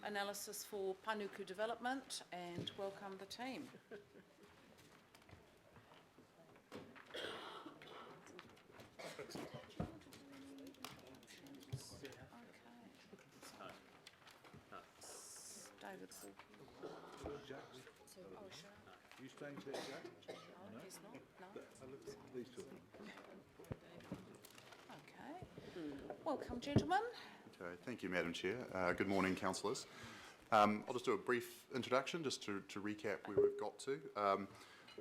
analysis for Panuku development, and welcome the team. David. You staying today, Jack? No, he's not. No. These two. Okay. Welcome, gentlemen. Okay, thank you, Madam Chair. Good morning, councillors. I'll just do a brief introduction just to recap where we've got to.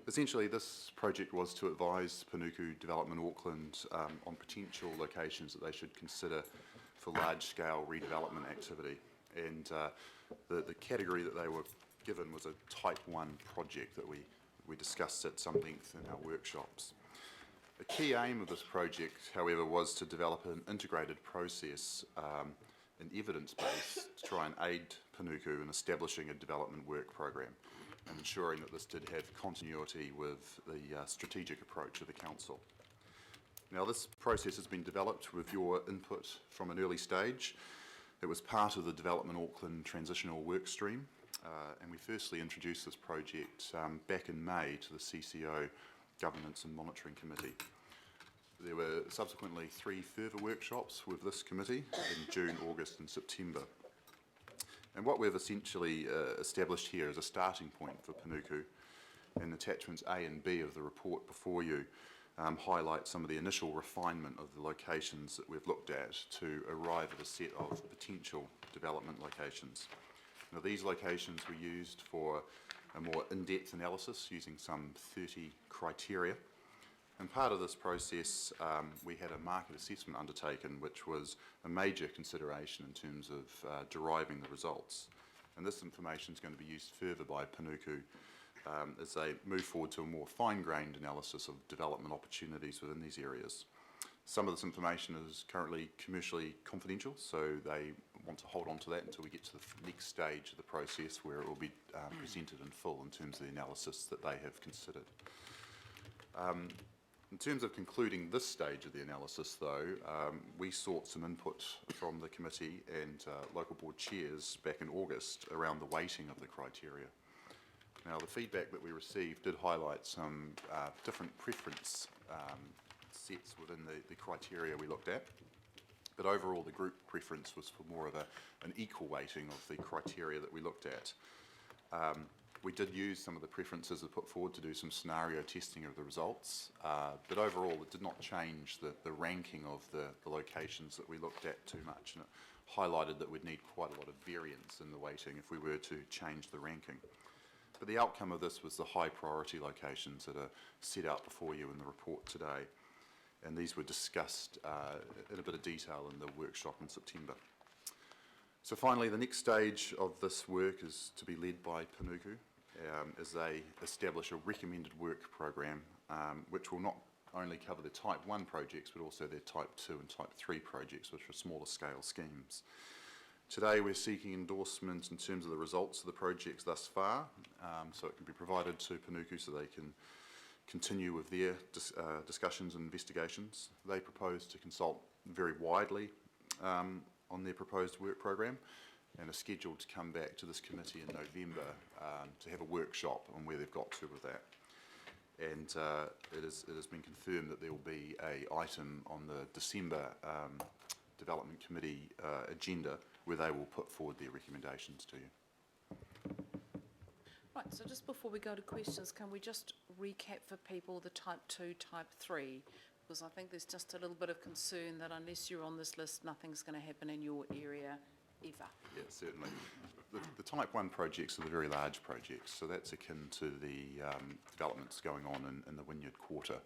Essentially, this project was to advise Panuku Development Auckland on potential locations that they should consider for large-scale redevelopment activity. And the category that they were given was a Type 1 project that we discussed at some length in our workshops. The key aim of this project, however, was to develop an integrated process and evidence base to try and aid Panuku in establishing a development work program and ensuring that this did have continuity with the strategic approach of the council. Now, this process has been developed with your input from an early stage. It was part of the Development Auckland transitional work stream, and we firstly introduced this project back in May to the CCO Governance and Monitoring Committee. There were subsequently 3 further workshops with this committee in June, August and September. And what we've essentially established here is a starting point for Panuku, and attachments A and B of the report before you highlight some of the initial refinement of the locations that we've looked at to arrive at a set of potential development locations. Now, these locations were used for a more in-depth analysis using some 30 criteria. And part of this process, we had a market assessment undertaken, which was a major consideration in terms of deriving the results. And this information is going to be used further by Panuku as they move forward to a more fine-grained analysis of development opportunities within these areas. Some of this information is currently commercially confidential, so they want to hold on to that until we get to the next stage of the process where it will be presented in full in terms of the analysis that they have considered. In terms of concluding this stage of the analysis, though, we sought some input from the committee and local board chairs back in August around the weighting of the criteria. Now, the feedback that we received did highlight some different preference sets within the criteria we looked at, but overall the group preference was for more of an equal weighting of the criteria that we looked at. We did use some of the preferences that put forward to do some scenario testing of the results, but overall it did not change the ranking of the locations that we looked at too much, and it highlighted that we'd need quite a lot of variance in the weighting if we were to change the ranking. But the outcome of this was the high priority locations that are set out before you in the report today, and these were discussed in a bit of detail in the workshop in September. So finally, the next stage of this work is to be led by Panuku as they establish a recommended work program which will not only cover the Type 1 projects but also their Type 2 and Type 3 projects, which are smaller scale schemes. Today we're seeking endorsement in terms of the results of the projects thus far, so it can be provided to Panuku so they can continue with their discussions and investigations. They propose to consult very widely on their proposed work program and are scheduled to come back to this committee in November to have a workshop on where they've got to with that. And it has been confirmed that there will be an item on the December Development Committee agenda where they will put forward their recommendations to you. Right, so just before we go to questions, can we just recap for people the Type 2, Type 3? Because I think there's just a little bit of concern that unless you're on this list, nothing's going to happen in your area ever. Yeah, certainly. The Type 1 projects are the very large projects, so that's akin to the developments going on in the Wynyard Quarter,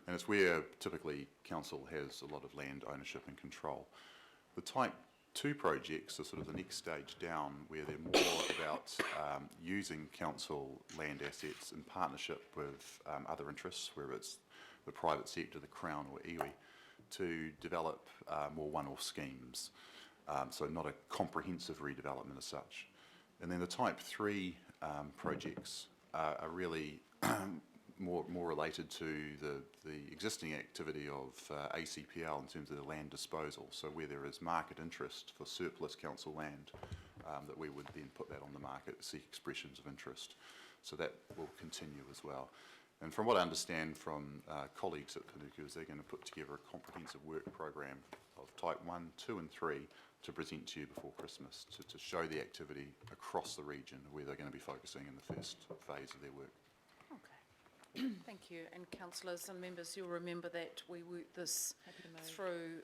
and it's where typically council has a lot of land ownership and control. The Type 2 projects are sort of the next stage down, where they're more about using council land assets in partnership with other interests, whether it's the private sector, the Crown or iwi, to develop more one-off schemes. So not a comprehensive redevelopment as such. And then the Type 3 projects are really more related to the existing activity of ACPL in terms of the land disposal. So where there is market interest for surplus council land, that we would then put that on the market to seek expressions of interest. So that will continue as well. And from what I understand from colleagues at Panuku is they're going to put together a comprehensive work program of type 1, 2 and 3 to present to you before Christmas to show the activity across the region where they're going to be focusing in the first phase of their work. Okay. Thank you. And councillors and members, you'll remember that we worked this through,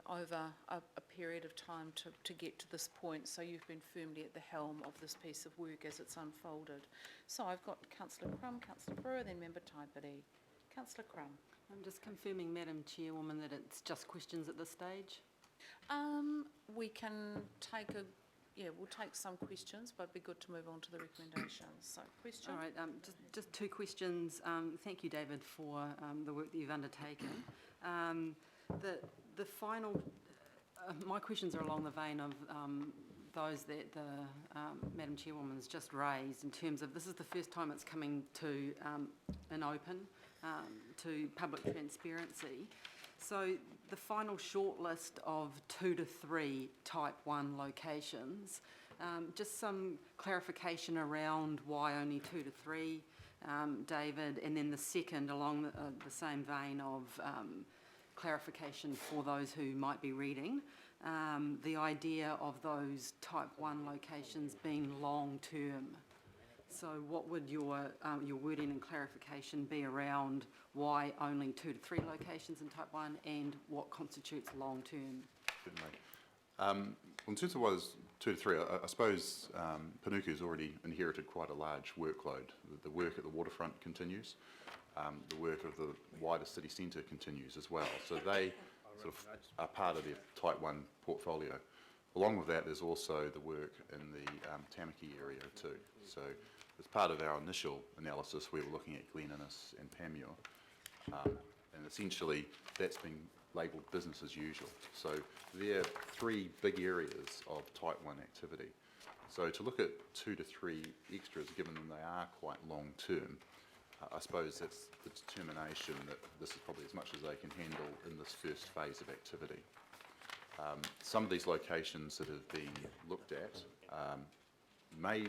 over a period of time to get to this point. So you've been firmly at the helm of this piece of work as it's unfolded. So I've got Councillor Crum, Councillor Brewer, then Member Taipari. Councillor Crum. I'm just confirming, Madam Chairwoman, that it's just questions at this stage. We can take we'll take some questions, but it'd be good to move on to the recommendations. So, question? All right, just two questions. Thank you, David, for the work that you've undertaken. The final, my questions are along the vein of those that the Madam Chairwoman's just raised in terms of this is the first time it's coming to an open, to public transparency. So the final shortlist of 2 to 3 type 1 locations, just some clarification around why only 2 to 3, David, and then the second along the same vein of clarification for those who might be reading, the idea of those type 1 locations being long term. So what would your wording and clarification be around why only 2 to 3 locations in type 1 and what constitutes long term? Certainly. In terms of what is 2 to 3, I suppose Panuku's already inherited quite a large workload. The work at the waterfront continues. The work of the wider city centre continues as well. So they sort of are part of their type 1 portfolio. Along with that, there's also the work in the Tamaki area too. So as part of our initial analysis, we were looking at Glen Innes and Panmure, and essentially that's been labelled business as usual. So they're 3 big areas of type 1 activity. So to look at 2 to 3 extras, given that they are quite long term, I suppose that's the determination that this is probably as much as they can handle in this first phase of activity. Some of these locations that have been looked at may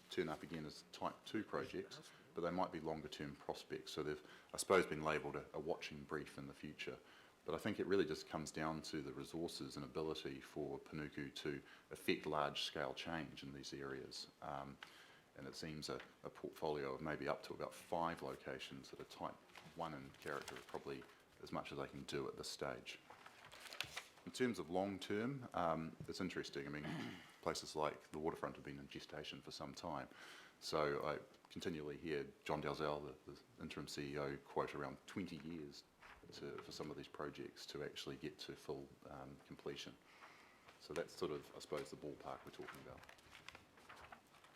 turn up again as type 2 projects, but they might be longer term prospects. So they've, I suppose, been labelled a watching brief in the future. But I think it really just comes down to the resources and ability for Panuku to effect large scale change in these areas. And it seems a portfolio of maybe up to about 5 locations that are type 1 in character are probably as much as they can do at this stage. In terms of long term, it's interesting. I mean, places like the waterfront have been in gestation for some time. So I continually hear John Dalzell, the interim CEO, quote around 20 years for some of these projects to actually get to full completion. So that's sort of, I suppose, the ballpark we're talking about.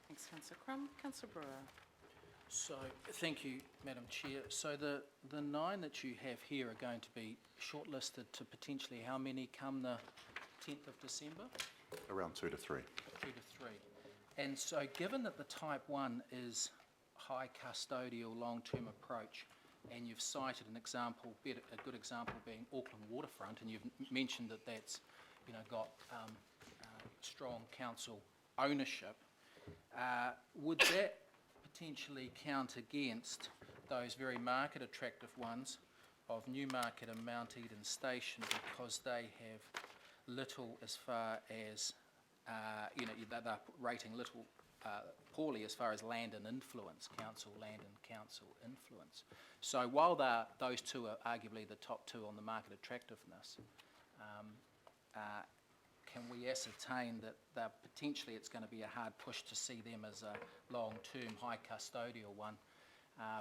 Thanks, Councillor Crum. Councillor Brewer. So, thank you, Madam Chair. So the 9 that you have here are going to be shortlisted to potentially how many come the 10th of December? Around 2 to 3. 2 to 3. And so given that the type 1 is high custodial long-term approach, and you've cited an example, a good example being Auckland waterfront, and you've mentioned that that's got strong council ownership, would that potentially count against those very market attractive ones of Newmarket and Mount Eden Station because they have little as far as, they're rating little poorly as far as land and influence, council land and council influence. So while those two are arguably the top 2 on the market attractiveness, can we ascertain that potentially it's going to be a hard push to see them as a long-term, high custodial one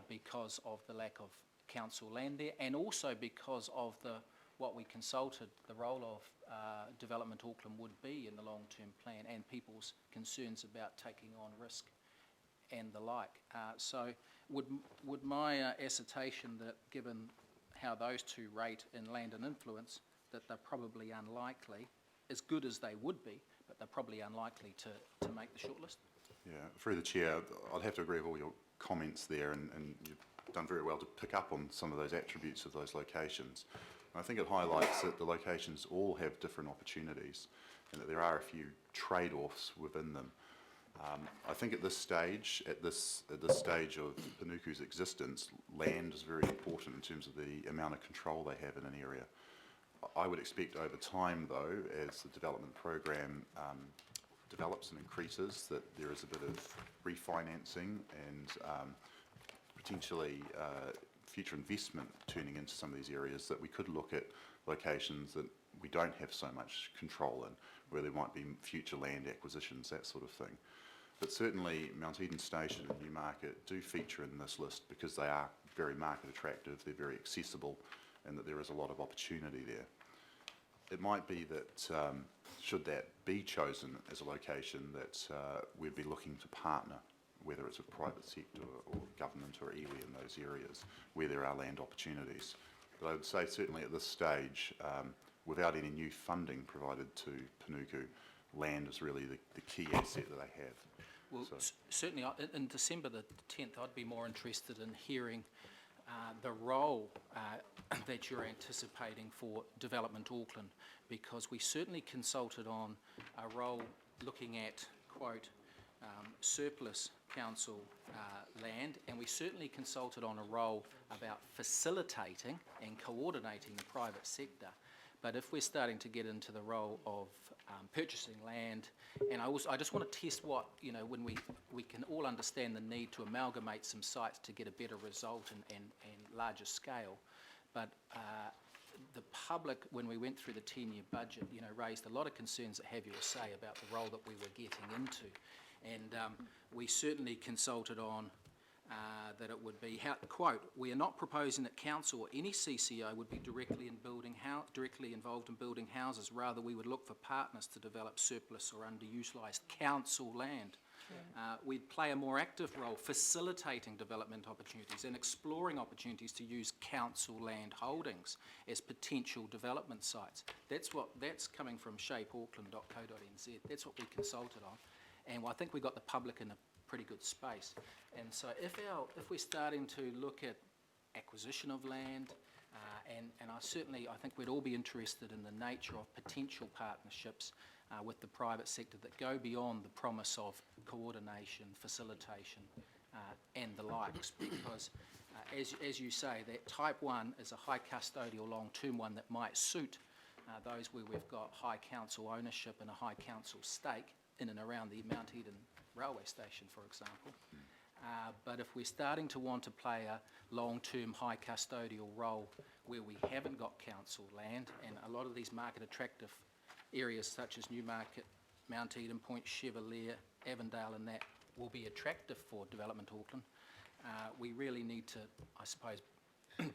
because of the lack of council land there, and also because of what we consulted, the role of Development Auckland would be in the long-term plan and people's concerns about taking on risk and the like. So would my assertion that given how those 2 rate in land and influence, that they're probably unlikely, as good as they would be, but they're probably unlikely to make the shortlist? Yeah, through the chair, I'd have to agree with all your comments there, and you've done very well to pick up on some of those attributes of those locations. And I think it highlights that the locations all have different opportunities. and that there are a few trade-offs within them. I think at this stage of Panuku's existence, land is very important in terms of the amount of control they have in an area. I would expect over time, though, as the development program develops and increases, that there is a bit of refinancing and potentially future investment turning into some of these areas, that we could look at locations that we don't have so much control in, where there might be future land acquisitions, that sort of thing. But certainly Mount Eden Station and Newmarket do feature in this list because they are very market attractive, they're very accessible, and that there is a lot of opportunity there. It might be that should that be chosen as a location, that we'd be looking to partner, whether it's with private sector or government or iwi in those areas where there are land opportunities. But I would say certainly at this stage, without any new funding provided to Panuku, land is really the key asset that they have. Well, certainly in December the 10th, I'd be more interested in hearing the role that you're anticipating for Development Auckland, because we certainly consulted on a role looking at, quote, surplus council land, and we certainly consulted on a role about facilitating and coordinating the private sector. But if we're starting to get into the role of purchasing land, and I just want to test what, when we can all understand the need to amalgamate some sites to get a better result and larger scale, but the public, when we went through the 10-year budget, raised a lot of concerns that have your say about the role that we were getting into. And we certainly consulted on that it would be, quote, "We are not proposing that council or any CCO would be directly involved in building houses. Rather, we would look for partners to develop surplus or underutilised council land. We'd play a more active role facilitating development opportunities and exploring opportunities to use council land holdings as potential development sites." That's coming from shapeauckland.co.nz. That's what we consulted on, and I think we got the public in a pretty good space. And so if we're starting to look at acquisition of land, and I think we'd all be interested in the nature of potential partnerships with the private sector that go beyond the promise of coordination, facilitation, and the likes, because as you say, that type 1 is a high custodial long-term one that might suit those where we've got high council ownership and a high council stake in and around the Mount Eden railway station, for example. But if we're starting to want to play a long-term high custodial role where we haven't got council land, and a lot of these market attractive areas such as Newmarket, Mount Eden, Point Chevalier, Avondale, and that will be attractive for Development Auckland, we really need to, I suppose,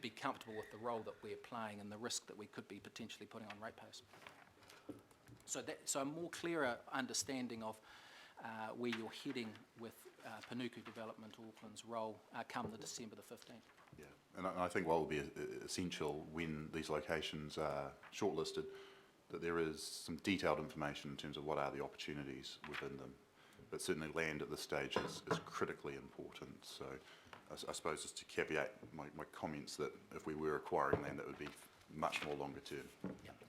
be comfortable with the role that we're playing and the risk that we could be potentially putting on ratepayers. So a more clearer understanding of where you're heading with Panuku Development Auckland's role come the December the 15th. Yeah, and I think what will be essential when these locations are shortlisted, that there is some detailed information in terms of what are the opportunities within them. But certainly land at this stage is critically important. So I suppose just to caveat my comments that if we were acquiring land, that would be much more longer term. Yep.